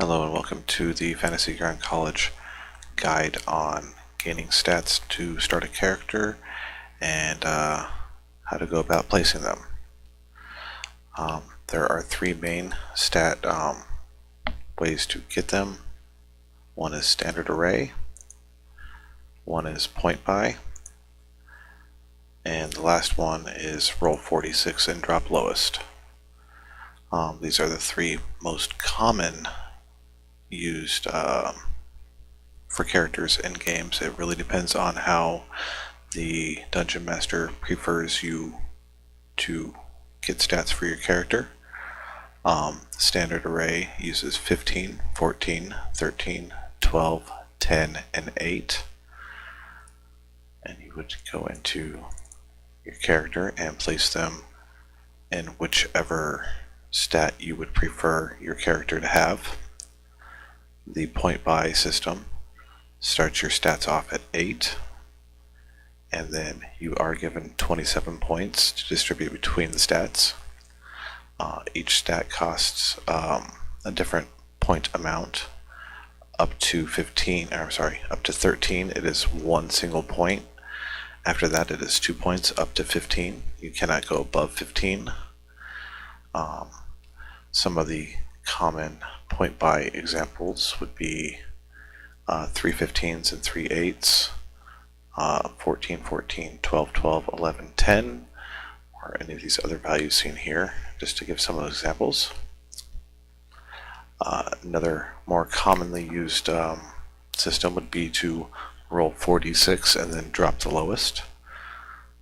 Hello and welcome to the Fantasy Ground College guide on gaining stats to start a character and how to go about placing them. There are three main stat ways to get them. One is standard array, one is point buy, and the last one is roll 46 and drop lowest. These are the three most common used for characters in games. It really depends on how the Dungeon Master prefers you to get stats for your character. Standard array uses 15, 14, 13, 12, 10, and 8. And you would go into your character and place them in whichever stat you would prefer your character to have. The point buy system starts your stats off at 8, and then you are given 27 points to distribute between the stats. Each stat costs a different point amount. Up to 13 it is one single point. After that it is 2 points up to 15. You cannot go above 15. Some of the common point buy examples would be 3 15s and 3 8s, 14 14, 12 12, 11 10, or any of these other values seen here, just to give some of those examples. Another more commonly used system would be to roll 4d6 and then drop the lowest.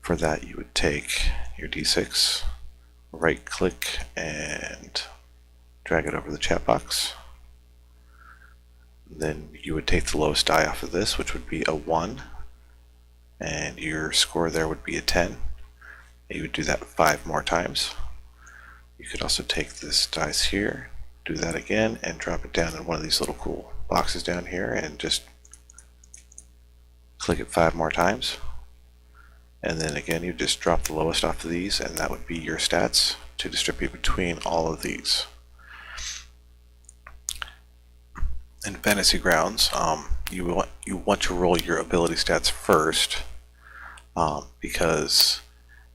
For that you would take your d6, right click and drag it over the chat box. Then you would take the lowest die off of this, which would be a 1, and your score there would be a 10. You would do that 5 more times. You could also take this dice here, do that again, and drop it down in one of these little cool boxes down here, and just click it 5 more times. And then again, you just drop the lowest off of these, and that would be your stats to distribute between all of these. In Fantasy Grounds, you want to roll your ability stats first, because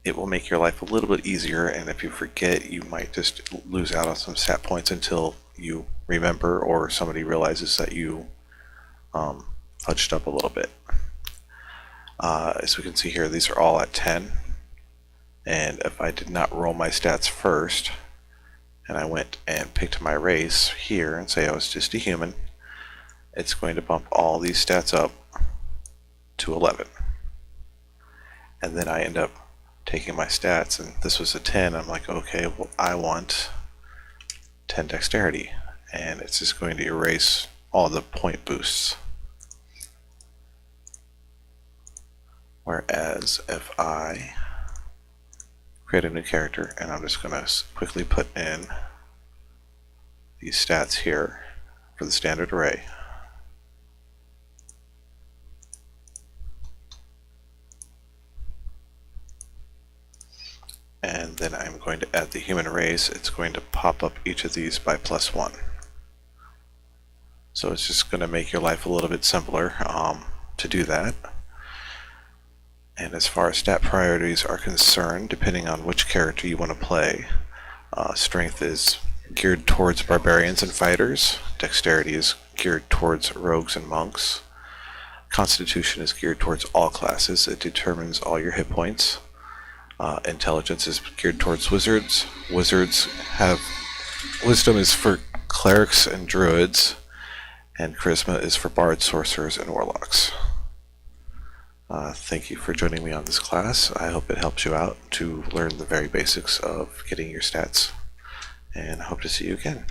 it will make your life a little bit easier, and if you forget, you might just lose out on some stat points until you remember or somebody realizes that you fudged up a little bit. As we can see here, these are all at 10, and if I did not roll my stats first and I went and picked my race here and say I was just a human, it's going to bump all these stats up to 11. And then I end up taking my stats, and this was a 10. I'm like, okay, well, I want 10 dexterity, and it's just going to erase all the point boosts. Whereas if I create a new character, and I'm just going to quickly put in these stats here for the standard array. And then I'm going to add the human race. It's going to pop up each of these by +1. So it's just going to make your life a little bit simpler to do that. And as far as stat priorities are concerned, depending on which character you want to play, strength is geared towards barbarians and fighters. Dexterity is geared towards rogues and monks. Constitution is geared towards all classes. It determines all your hit points. Intelligence is geared towards wizards. Wisdom is for clerics and druids, and charisma is for bards, sorcerers, and warlocks. Thank you for joining me on this class. I hope it helps you out to learn the very basics of getting your stats, and I hope to see you again.